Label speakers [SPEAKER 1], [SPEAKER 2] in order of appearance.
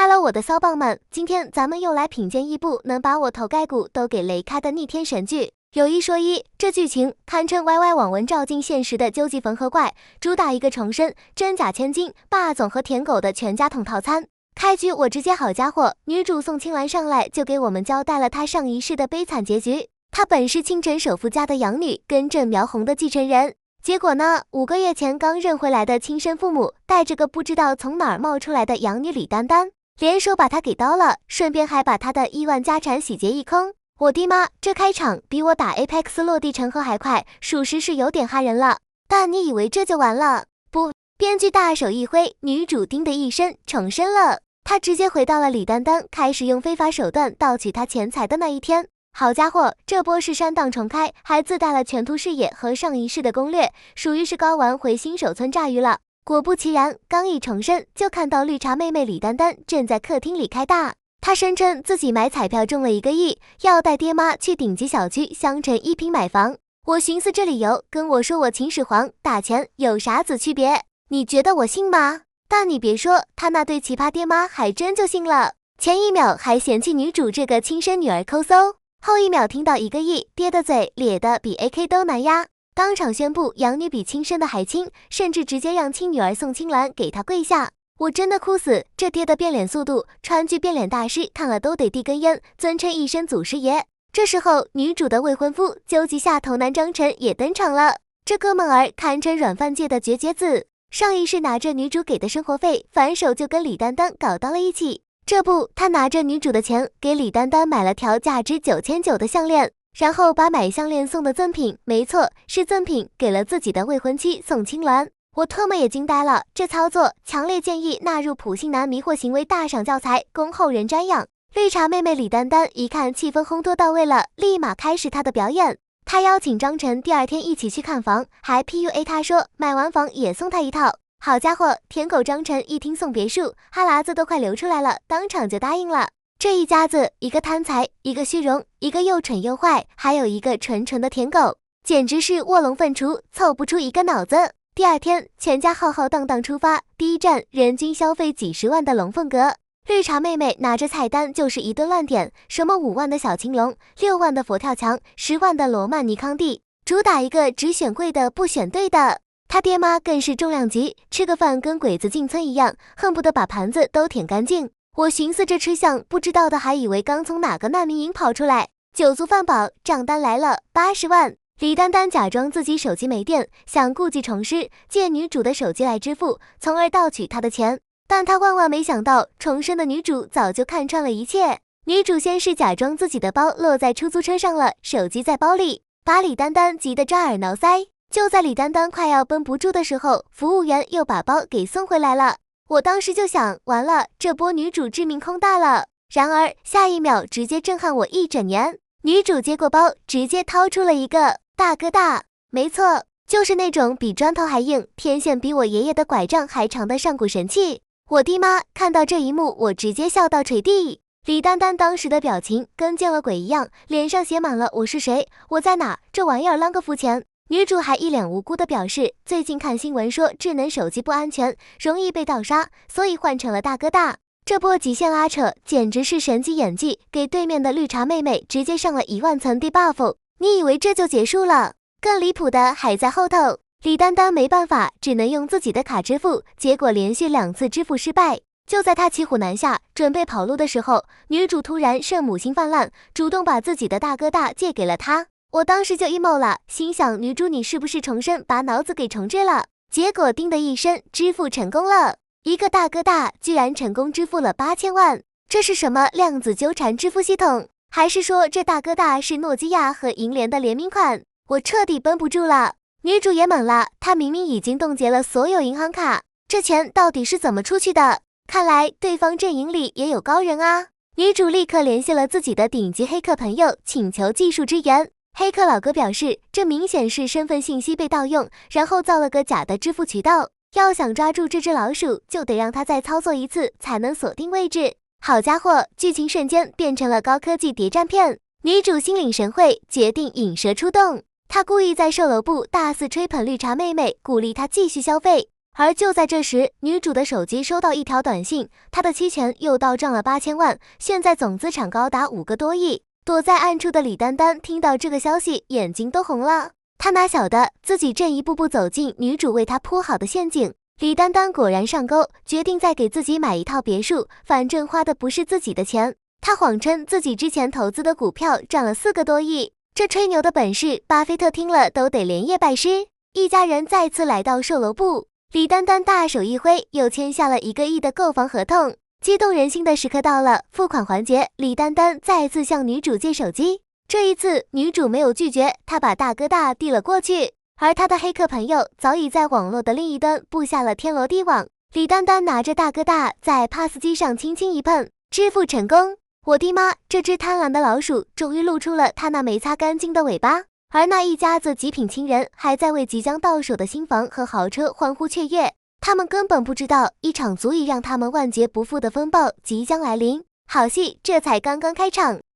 [SPEAKER 1] Hello， 我的骚棒们，今天咱们又来品鉴一部能把我头盖骨都给雷开的逆天神剧。有一说一，这剧情堪称 YY 网文照进现实的究极缝合怪，主打一个重生、真假千金、霸总和舔狗的全家桶套餐。开局我直接好家伙，女主宋青鸾上来就给我们交代了她上一世的悲惨结局。她本是清晨首富家的养女，跟郑苗红的继承人。结果呢，5个月前刚认回来的亲生父母带着个不知道从哪儿冒出来的养女李丹丹，联手把她给刀了，顺便还把她的亿万家产洗劫一空。我的妈，这开场比我打 Apex 落地成盒还快，属实是有点吓人了。但你以为这就完了？不，编剧大手一挥，女主叮的一声重生了。她直接回到了李丹丹开始用非法手段盗取她钱财的那一天。好家伙，这波是删档重开，还自带了全图视野和上一世的攻略，属于是高玩回新手村炸鱼了。果不其然，刚一重生就看到绿茶妹妹李丹丹正在客厅里开大。她声称自己买彩票中了1个亿，要带爹妈去顶级小区香城一品买房。我寻思这理由跟我说我秦始皇打钱有啥子区别？你觉得我信吗？但你别说，她那对奇葩爹妈还真就信了。前一秒还嫌弃女主这个亲生女儿抠搜，后一秒听到1个亿，爹的嘴咧的比 AK 都难压，当场宣布养女比亲生的还亲，甚至直接让亲女儿宋青鸾给他跪下。我真的哭死，这爹的变脸速度，川剧变脸大师看了都得递根烟，尊称一声祖师爷。这时候，女主的未婚夫究极下头男张晨也登场了，这哥们儿堪称软饭界的绝绝子，上一世拿着女主给的生活费，反手就跟李丹丹搞到了一起。这不，他拿着女主的钱给李丹丹买了条价值9900的项链，然后把买项链送的赠品，没错，是赠品，给了自己的未婚妻宋青鸾。我特么也惊呆了，这操作强烈建议纳入普信男迷惑行为大赏教材，供后人瞻仰。绿茶妹妹李丹丹一看气氛烘托到位了，立马开始她的表演。她邀请张晨第2天一起去看房，还 PUA 他说买完房也送他一套。好家伙，舔狗张晨一听送别墅，哈喇子都快流出来了，当场就答应了。这一家子，一个贪财，一个虚荣，一个又蠢又坏，还有一个纯纯的舔狗，简直是卧龙凤雏，凑不出一个脑子。第2天，全家浩浩荡荡出发，第一站人均消费几10万的龙凤阁。绿茶妹妹拿着菜单就是一顿乱点，什么5万的小青龙，6万的佛跳墙，10万的罗曼尼康帝，主打一个只选贵的不选对的。他爹妈更是重量级，吃个饭跟鬼子进村一样，恨不得把盘子都舔干净。我寻思这吃相不知道的还以为刚从哪个难民营跑出来。酒足饭饱，账单来了，80万。李丹丹假装自己手机没电，想故技重施，借女主的手机来支付，从而盗取她的钱。但她万万没想到，重生的女主早就看穿了一切。女主先是假装自己的包落在出租车上了，手机在包里，把李丹丹急得抓耳挠腮。就在李丹丹快要绷不住的时候，服务员又把包给送回来了。我当时就想，完了，这波女主致命空大了。然而下一秒直接震撼我一整年，女主接过包，直接掏出了一个大哥大，没错，就是那种比砖头还硬，天线比我爷爷的拐杖还长的上古神器。我的妈，看到这一幕，我直接笑到垂地。李丹丹当时的表情跟见了鬼一样，脸上写满了我是谁，我在哪，这玩意儿啷个付钱。女主还一脸无辜地表示，最近看新闻说智能手机不安全，容易被盗刷，所以换成了大哥大。这波极限拉扯简直是神级演技，给对面的绿茶妹妹直接上了1万层debuff。你以为这就结束了？更离谱的还在后头。李丹丹没办法，只能用自己的卡支付，结果连续2次支付失败。就在她骑虎难下，准备跑路的时候，女主突然圣母心泛滥，主动把自己的大哥大借给了她。我当时就 emo 了，心想女主你是不是重生把脑子给重置了？结果叮的一声，支付成功了，一个大哥大居然成功支付了8000万，这是什么量子纠缠支付系统？还是说这大哥大是诺基亚和银联的联名款？我彻底绷不住了。女主也懵了，她明明已经冻结了所有银行卡，这钱到底是怎么出去的？看来对方阵营里也有高人啊。女主立刻联系了自己的顶级黑客朋友，请求技术支援。黑客老哥表示，这明显是身份信息被盗用，然后造了个假的支付渠道，要想抓住这只老鼠，就得让他再操作一次才能锁定位置。好家伙，剧情瞬间变成了高科技谍战片。女主心领神会，决定引蛇出洞。她故意在售楼部大肆吹捧绿茶妹妹，鼓励她继续消费。而就在这时，女主的手机收到一条短信，她的期权又到账了8000万，现在总资产高达5个多亿。躲在暗处的李丹丹听到这个消息，眼睛都红了。她哪晓得自己正一步步走进女主为她铺好的陷阱。李丹丹果然上钩，决定再给自己买一套别墅，反正花的不是自己的钱。她谎称自己之前投资的股票赚了4个多亿，这吹牛的本事，巴菲特听了都得连夜拜师。一家人再次来到售楼部，李丹丹大手一挥，又签下了1个亿的购房合同。激动人心的时刻到了，付款环节，李丹丹再次向女主借手机。这一次，女主没有拒绝，她把大哥大递了过去。而她的黑客朋友早已在网络的另一端布下了天罗地网。李丹丹拿着大哥大在 PAS 机上轻轻一碰，支付成功。我的妈，这只贪婪的老鼠终于露出了它那没擦干净的尾巴。而那一家子极品情人还在为即将到手的新房和豪车欢呼雀跃，他们根本不知道一场足以让他们万劫不复的风暴即将来临。好戏这才刚刚开场。